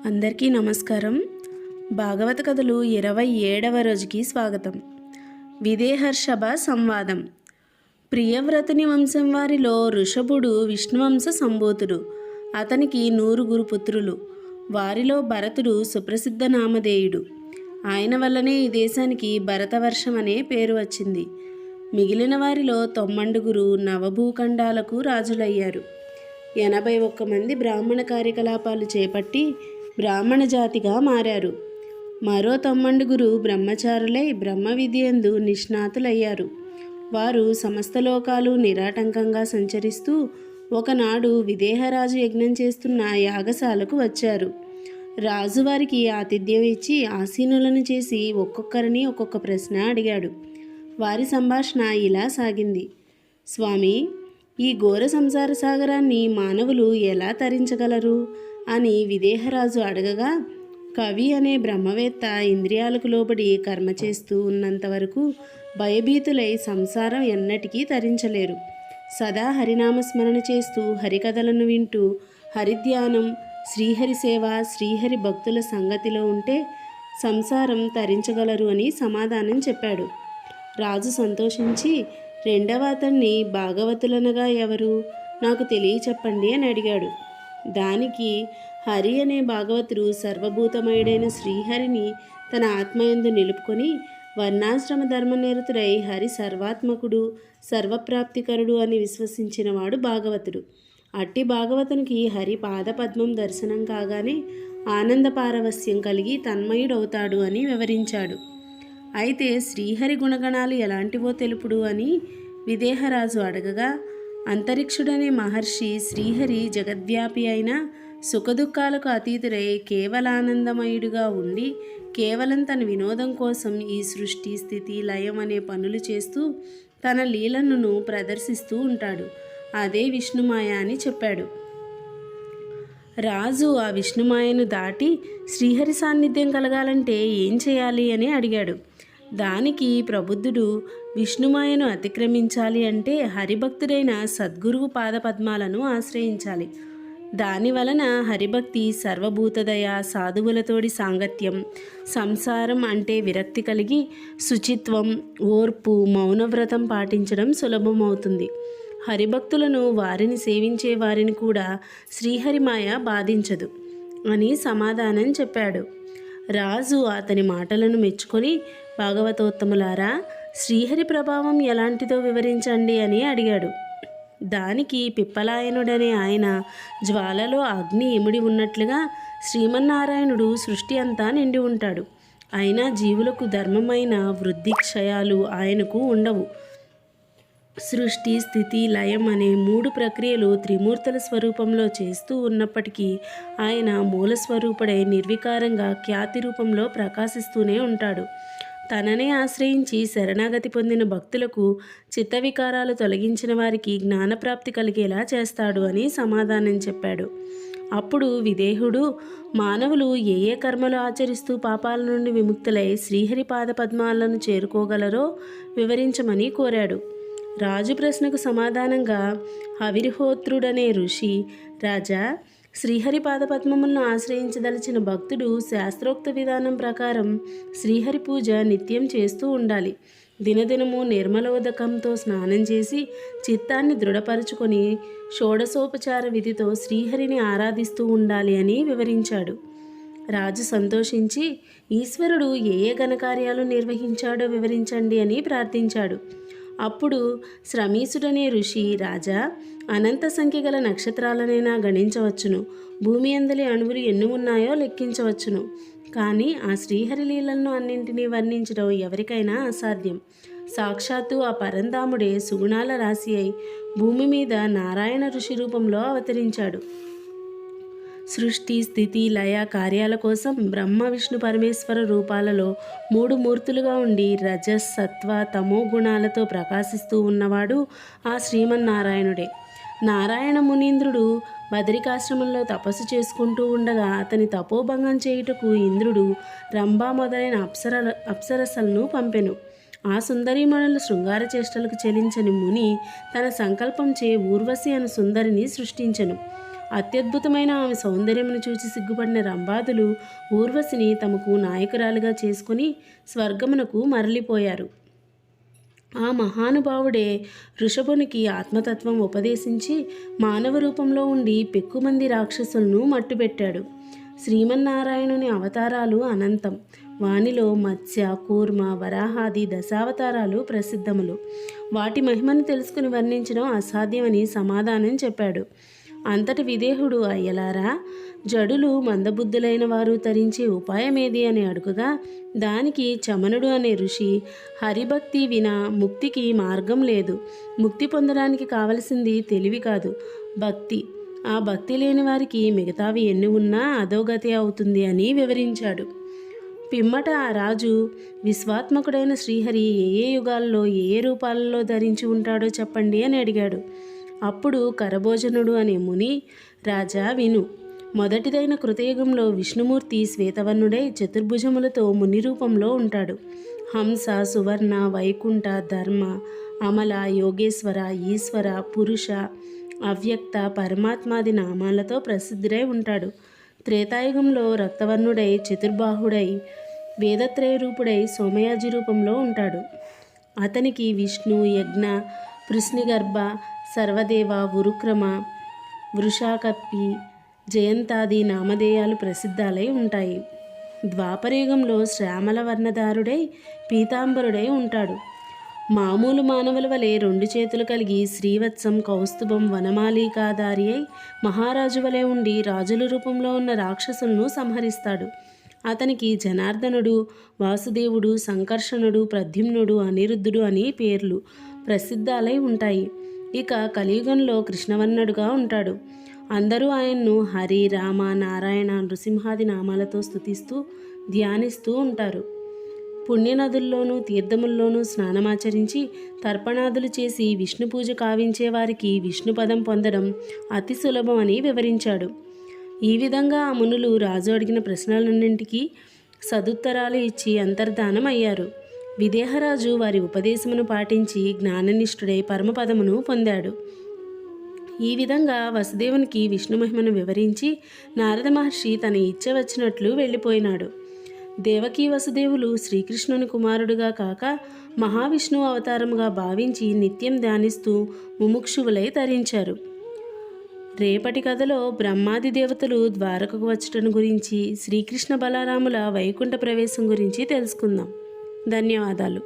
అందరికీ నమస్కారం. భాగవత కథలు 27వ రోజుకి స్వాగతం. విదేహర్షభ సంవాదం. ప్రియవ్రతుని వంశం వారిలో ఋషభుడు విష్ణువంశ సంభూతుడు. అతనికి 100 పుత్రులు. వారిలో భరతుడు సుప్రసిద్ధ నామధేయుడు. ఆయన వల్లనే ఈ దేశానికి భరతవర్షం అనే పేరు వచ్చింది. మిగిలిన వారిలో 90 నవభూఖండాలకు రాజులయ్యారు. 81 మంది బ్రాహ్మణ కార్యకలాపాలు చేపట్టి బ్రాహ్మణ జాతిగా మారారు. మరో 90 బ్రహ్మచారులై బ్రహ్మ విద్యందు నిష్ణాతులయ్యారు. వారు సమస్త లోకాలు నిరాటంకంగా సంచరిస్తూ ఒకనాడు విదేహరాజు యజ్ఞం చేస్తున్న యాగశాలకు వచ్చారు. రాజువారికి ఆతిథ్యం ఇచ్చి ఆసీనులను చేసి ఒక్కొక్కరిని ఒక్కొక్క ప్రశ్న అడిగాడు. వారి సంభాషణ ఇలా సాగింది. స్వామి, ఈ ఘోర సంసార సాగరాన్ని మానవులు ఎలా తరించగలరు అని విదేహరాజు అడగగా, కవి అనే బ్రహ్మవేత్త ఇంద్రియాలకు లోబడి కర్మ చేస్తూ ఉన్నంతవరకు భయభీతులై సంసారం ఎన్నటికీ తరించలేరు. సదా హరినామస్మరణ చేస్తూ హరికథలను వింటూ హరిధ్యానం, శ్రీహరి సేవ, శ్రీహరి భక్తుల సంగతిలో ఉంటే సంసారం తరించగలరు అని సమాధానం చెప్పాడు. రాజు సంతోషించి, రెండవ అతన్ని భాగవతులనగా ఎవరు, నాకు తెలియచెప్పండి అని అడిగాడు. దానికి హరి అనే భాగవతుడు సర్వభూతమయుడైన శ్రీహరిని తన ఆత్మయందు నిలుపుకొని వర్ణాశ్రమ ధర్మనిరతుడై హరి సర్వాత్మకుడు, సర్వప్రాప్తికరుడు అని విశ్వసించినవాడు భాగవతుడు. అట్టి భాగవతునికి హరి పాదపద్మం దర్శనం కాగానే ఆనంద పారవస్యం కలిగి తన్మయుడవుతాడు అని వివరించాడు. అయితే శ్రీహరి గుణగణాలు ఎలాంటివో తెలుపుడు అని విదేహరాజు అడగగా, అంతరిక్షుడనే మహర్షి శ్రీహరి జగద్వ్యాపి అయిన సుఖదుఖాలకు అతీతుడై కేవలానందమయుడుగా ఉండి కేవలం తన వినోదం కోసం ఈ సృష్టి, స్థితి, లయం అనే పనులు చేస్తూ తన లీలలను ప్రదర్శిస్తూ ఉంటాడు. అదే విష్ణుమాయ అని చెప్పాడు. రాజు ఆ విష్ణుమాయను దాటి శ్రీహరి సాన్నిధ్యం కలగాలంటే ఏం చేయాలి అని అడిగాడు. దానికి ప్రబుద్ధుడు, విష్ణుమాయను అతిక్రమించాలి అంటే హరిభక్తుడైన సద్గురువు పాదపద్మాలను ఆశ్రయించాలి. దాని వలన హరిభక్తి, సర్వభూతదయ, సాధువులతోడి సాంగత్యం, సంసారం అంటే విరక్తి కలిగి శుచిత్వం, ఓర్పు, మౌనవ్రతం పాటించడం సులభమవుతుంది. హరిభక్తులను, వారిని సేవించే వారిని కూడా శ్రీహరిమాయ బాధించదు అని సమాధానం చెప్పాడు. రాజు అతని మాటలను మెచ్చుకొని, భాగవతోత్తములారా, శ్రీహరి ప్రభావం ఎలాంటిదో వివరించండి అని అడిగాడు. దానికి పిప్పలాయనుడనే ఆయన జ్వాలలో అగ్ని ఇమిడి ఉన్నట్లుగా శ్రీమన్నారాయణుడు సృష్టి అంతా నిండి ఉంటాడు. అయినా జీవులకు ధర్మమైన వృద్ధి క్షయాలు ఆయనకు ఉండవు. సృష్టి, స్థితి, లయం అనే 3 ప్రక్రియలు త్రిమూర్తుల స్వరూపంలో చేస్తూ ఉన్నప్పటికీ ఆయన మూలస్వరూపుడై నిర్వికారంగా ఖ్యాతి రూపంలో ప్రకాశిస్తూనే ఉంటాడు. తననే ఆశ్రయించి శరణాగతి పొందిన భక్తులకు చిత్తవికారాలు తొలగించిన వారికి జ్ఞానప్రాప్తి కలిగేలా చేస్తాడు అని సమాధానం చెప్పాడు. అప్పుడు విదేహుడు, మానవులు ఏ ఏ కర్మలు ఆచరిస్తూ పాపాల నుండి విముక్తులై శ్రీహరి పాదపద్మాలను చేరుకోగలరో వివరించమని కోరాడు. రాజు ప్రశ్నకు సమాధానంగా హవిర్హోత్రుడనే ఋషి, రాజా, శ్రీహరి పాదపద్మములను ఆశ్రయించదలిచిన భక్తుడు శాస్త్రోక్త విధానం ప్రకారం శ్రీహరి పూజ నిత్యం చేస్తూ ఉండాలి. దినదినము నిర్మలోదకంతో స్నానం చేసి చిత్తాన్ని దృఢపరుచుకొని షోడశోపచార విధితో శ్రీహరిని ఆరాధిస్తూ ఉండాలి అని వివరించాడు. రాజు సంతోషించి, ఈశ్వరుడు ఏ ఏ ఘనకార్యాలు నిర్వహించాడో వివరించండి అని ప్రార్థించాడు. అప్పుడు శ్రమీసుడనే ఋషి, రాజా, అనంత సంఖ్య గల నక్షత్రాలనైనా గణించవచ్చును, భూమి అందలి అణువులు ఎన్ని ఉన్నాయో లెక్కించవచ్చును. కానీ ఆ శ్రీహరి లీలలను అన్నింటినీ వర్ణించడం ఎవరికైనా అసాధ్యం. సాక్షాత్తు ఆ పరంధాముడే సుగుణాల రాశి అయి భూమి మీద నారాయణ ఋషి రూపంలో అవతరించాడు. సృష్టి, స్థితి, లయ కార్యాల కోసం బ్రహ్మ, విష్ణు, పరమేశ్వర రూపాలలో 3 మూర్తులుగా ఉండి రజస్, సత్వ, తమో గుణాలతో ప్రకాశిస్తూ ఉన్నవాడు ఆ శ్రీమన్నారాయణుడే. నారాయణ మునీంద్రుడు బదరికాశ్రమంలో తపస్సు చేసుకుంటూ ఉండగా అతని తపోభంగం చేయుటకు ఇంద్రుడు రంభా మొదలైన అప్సరసలను పంపెను. ఆ సుందరీమణుల శృంగార చేష్టలకు చెలించని ముని తన సంకల్పంచే ఊర్వశి అను సుందరిని సృష్టించెను. అత్యద్భుతమైన ఆమె సౌందర్యమును చూసి సిగ్గుపడిన రంభాదులు ఊర్వశిని తమకు నాయకురాలుగా చేసుకుని స్వర్గమునకు మరలిపోయారు. ఆ మహానుభావుడే వృషభునికి ఆత్మతత్వం ఉపదేశించి మానవ రూపంలో ఉండి పెక్కుమంది రాక్షసులను మట్టుబెట్టాడు. శ్రీమన్నారాయణుని అవతారాలు అనంతం. వానిలో మత్స్య, కూర్మ, వరాహాది దశావతారాలు ప్రసిద్ధములు. వాటి మహిమను తెలుసుకుని వర్ణించడం అసాధ్యమని సమాధానం చెప్పాడు. అంతటి విదేహుడు, అయ్యలారా, జడులు మందబుద్ధులైన వారు తరించే ఉపాయమేది అని అడుగుగా, దానికి చమనుడు అనే ఋషి, హరిభక్తి వినా ముక్తికి మార్గం లేదు. ముక్తి పొందడానికి కావలసింది తెలివి కాదు, భక్తి. ఆ భక్తి లేని వారికి మిగతావి ఎన్ని ఉన్నా అధోగతి అవుతుంది అని వివరించాడు. పిమ్మట ఆ రాజు, విశ్వాత్మకుడైన శ్రీహరి ఏ ఏ యుగాల్లో ఏ ఏ రూపాలలో ధరించి ఉంటాడో చెప్పండి అని అడిగాడు. అప్పుడు కరభోజనుడు అనే ముని, రాజా విను. మొదటిదైన కృతయుగంలో విష్ణుమూర్తి శ్వేతవర్ణుడై చతుర్భుజములతో ముని రూపంలో ఉంటాడు. హంస, సువర్ణ, వైకుంఠ, ధర్మ, అమల, యోగేశ్వర, ఈశ్వర, పురుష, అవ్యక్త, పరమాత్మాది నామాలతో ప్రసిద్ధుడై ఉంటాడు. త్రేతాయుగంలో రక్తవర్ణుడై చతుర్బాహుడై వేదత్రయ రూపుడై సోమయాజి రూపంలో ఉంటాడు. అతనికి విష్ణు, యజ్ఞ, పృశ్నిగర్భ, సర్వదేవ, ఉరుక్రమ, వృషాకప్పి, జయంతాది నామధేయాలు ప్రసిద్ధాలై ఉంటాయి. ద్వాపరయుగంలో శ్యామల వర్ణధారుడై పీతాంబరుడై ఉంటాడు. మామూలు మానవుల వలె 2 చేతులు కలిగి శ్రీవత్సం, కౌస్తుభం, వనమాలికాధారి అయి మహారాజు వలె ఉండి రాజుల రూపంలో ఉన్న రాక్షసులను సంహరిస్తాడు. అతనికి జనార్దనుడు, వాసుదేవుడు, సంకర్షణుడు, ప్రద్యుమ్నుడు, అనిరుద్ధుడు అని పేర్లు ప్రసిద్ధాలై ఉంటాయి. ఇక కలియుగంలో కృష్ణవర్ణుడుగా ఉంటాడు. అందరూ ఆయన్ను హరి, రామ, నారాయణ, నృసింహాది నామాలతో స్తుతిస్తూ ధ్యానిస్తూ ఉంటారు. పుణ్యనదుల్లోనూ తీర్థముల్లోనూ స్నానమాచరించి తర్పణాదులు చేసి విష్ణు పూజ కావించే వారికి విష్ణుపదం పొందడం అతి సులభం అని వివరించాడు. ఈ విధంగా ఆ మునులు రాజు అడిగిన ప్రశ్నలన్నింటికీ సదుత్తరాలు ఇచ్చి అంతర్ధానం అయ్యారు. విదేహరాజు వారి ఉపదేశమును పాటించి జ్ఞాననిష్ఠుడై పరమపదమును పొందాడు. ఈ విధంగా వసుదేవునికి విష్ణు మహిమను వివరించి నారద మహర్షి తన ఇచ్చ వచ్చినట్లు వెళ్ళిపోయినాడు. దేవకీ వసుదేవులు శ్రీకృష్ణుని కుమారుడుగా కాక మహావిష్ణువు అవతారముగా భావించి నిత్యం ధ్యానిస్తూ ముముక్షువులై తరించారు. రేపటి కథలో బ్రహ్మాది దేవతలు ద్వారకకు వచ్చటం గురించి, శ్రీకృష్ణ బలరాముల వైకుంఠ ప్రవేశం గురించి తెలుసుకుందాం. ధన్యవాదాలు.